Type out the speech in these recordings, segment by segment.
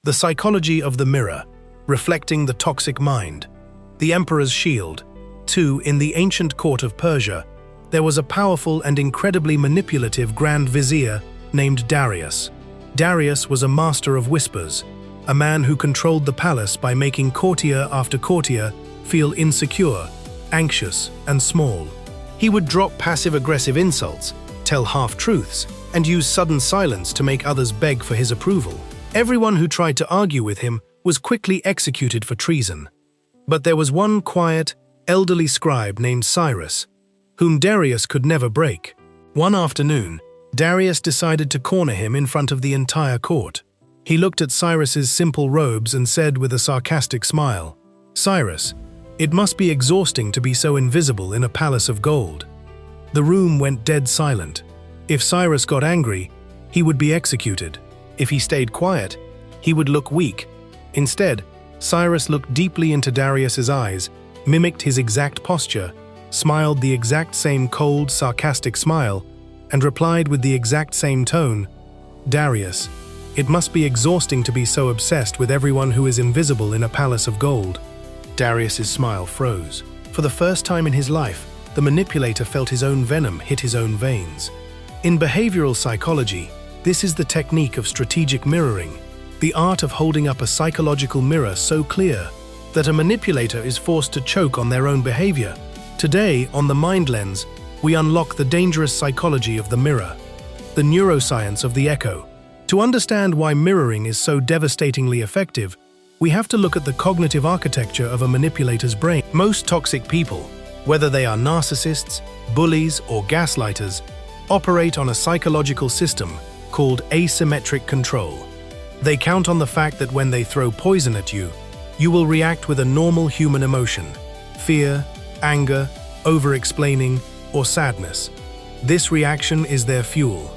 The psychology of the mirror, reflecting the toxic mind. The Emperor's shield. 2. In the ancient court of Persia, there was a powerful and incredibly manipulative Grand Vizier named Darius. Darius was a master of whispers, a man who controlled the palace by making courtier after courtier feel insecure, anxious, and small. He would drop passive-aggressive insults, tell half-truths, and use sudden silence to make others beg for his approval. Everyone who tried to argue with him was quickly executed for treason. But there was one quiet, elderly scribe named Cyrus, whom Darius could never break. One afternoon, Darius decided to corner him in front of the entire court. He looked at Cyrus's simple robes and said with a sarcastic smile, "Cyrus, it must be exhausting to be so invisible in a palace of gold." The room went dead silent. If Cyrus got angry, he would be executed. If he stayed quiet, he would look weak. Instead, Cyrus looked deeply into Darius's eyes, mimicked his exact posture, smiled the exact same cold, sarcastic smile, and replied with the exact same tone, "Darius, it must be exhausting to be so obsessed with everyone who is invisible in a palace of gold." Darius's smile froze. For the first time in his life, the manipulator felt his own venom hit his own veins. In behavioral psychology, this is the technique of strategic mirroring, the art of holding up a psychological mirror so clear that a manipulator is forced to choke on their own behavior. Today, on the Mind Lens, we unlock the dangerous psychology of the mirror, the neuroscience of the echo. To understand why mirroring is so devastatingly effective, we have to look at the cognitive architecture of a manipulator's brain. Most toxic people, whether they are narcissists, bullies, or gaslighters, operate on a psychological system called asymmetric control. They count on the fact that when they throw poison at you, you will react with a normal human emotion: fear, anger, over-explaining, or sadness. This reaction is their fuel.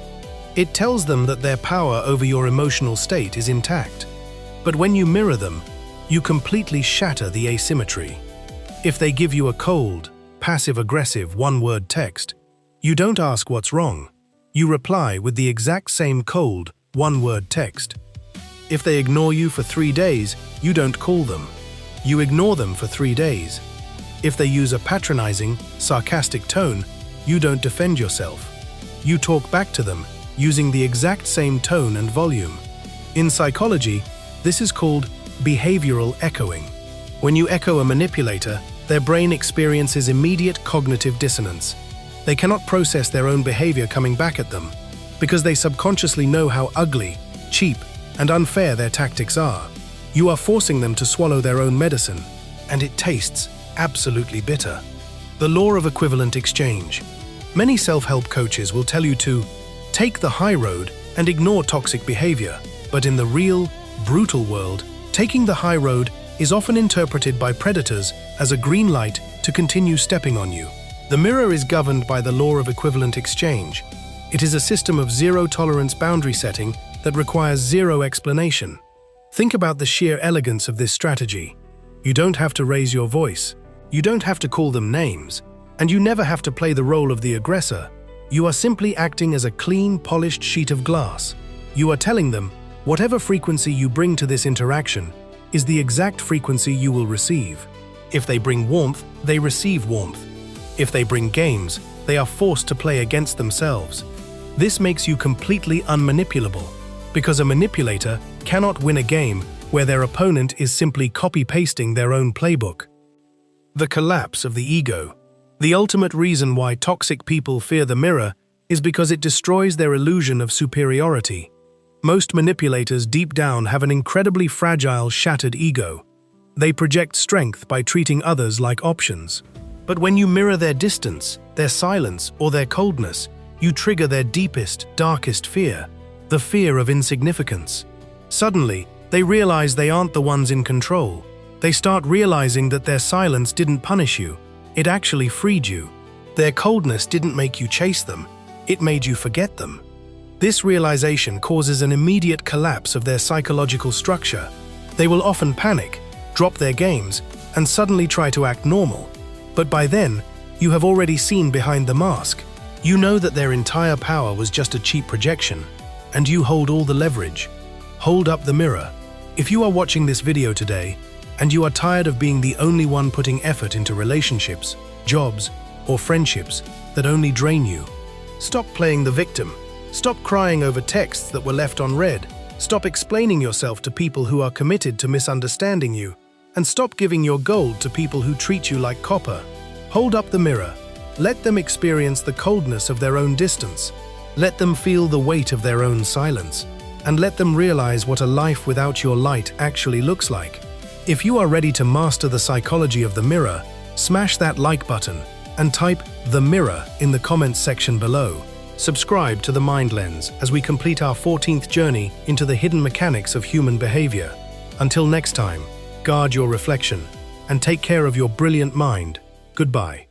It tells them that their power over your emotional state is intact. But when you mirror them, you completely shatter the asymmetry. If they give you a cold, passive-aggressive one-word text, you don't ask what's wrong. You reply with the exact same cold, one-word text. If they ignore you for 3 days, you don't call them. You ignore them for 3 days. If they use a patronizing, sarcastic tone, you don't defend yourself. You talk back to them, using the exact same tone and volume. In psychology, this is called behavioral echoing. When you echo a manipulator, their brain experiences immediate cognitive dissonance. They cannot process their own behavior coming back at them, because they subconsciously know how ugly, cheap, and unfair their tactics are. You are forcing them to swallow their own medicine, and it tastes absolutely bitter. The law of equivalent exchange. Many self-help coaches will tell you to take the high road and ignore toxic behavior, but in the real, brutal world, taking the high road is often interpreted by predators as a green light to continue stepping on you. The mirror is governed by the law of equivalent exchange. It is a system of zero-tolerance boundary setting that requires zero explanation. Think about the sheer elegance of this strategy. You don't have to raise your voice. You don't have to call them names. And you never have to play the role of the aggressor. You are simply acting as a clean, polished sheet of glass. You are telling them, whatever frequency you bring to this interaction is the exact frequency you will receive. If they bring warmth, they receive warmth. If they bring games, they are forced to play against themselves. This makes you completely unmanipulable, because a manipulator cannot win a game where their opponent is simply copy-pasting their own playbook. The collapse of the ego. The ultimate reason why toxic people fear the mirror is because it destroys their illusion of superiority. Most manipulators deep down have an incredibly fragile, shattered ego. They project strength by treating others like options. But when you mirror their distance, their silence, or their coldness, you trigger their deepest, darkest fear, the fear of insignificance. Suddenly, they realize they aren't the ones in control. They start realizing that their silence didn't punish you. It actually freed you. Their coldness didn't make you chase them. It made you forget them. This realization causes an immediate collapse of their psychological structure. They will often panic, drop their games, and suddenly try to act normal. But by then, you have already seen behind the mask. You know that their entire power was just a cheap projection, and you hold all the leverage. Hold up the mirror. If you are watching this video today, and you are tired of being the only one putting effort into relationships, jobs, or friendships that only drain you, stop playing the victim. Stop crying over texts that were left unread. Stop explaining yourself to people who are committed to misunderstanding you. And stop giving your gold to people who treat you like copper. Hold up the mirror. Let them experience the coldness of their own distance. Let them feel the weight of their own silence. And let them realize what a life without your light actually looks like. If you are ready to master the psychology of the mirror, smash that like button and type "the mirror" in the comments section below. Subscribe to the Mind Lens as we complete our 14th journey into the hidden mechanics of human behavior. Until next time, guard your reflection and take care of your brilliant mind. Goodbye.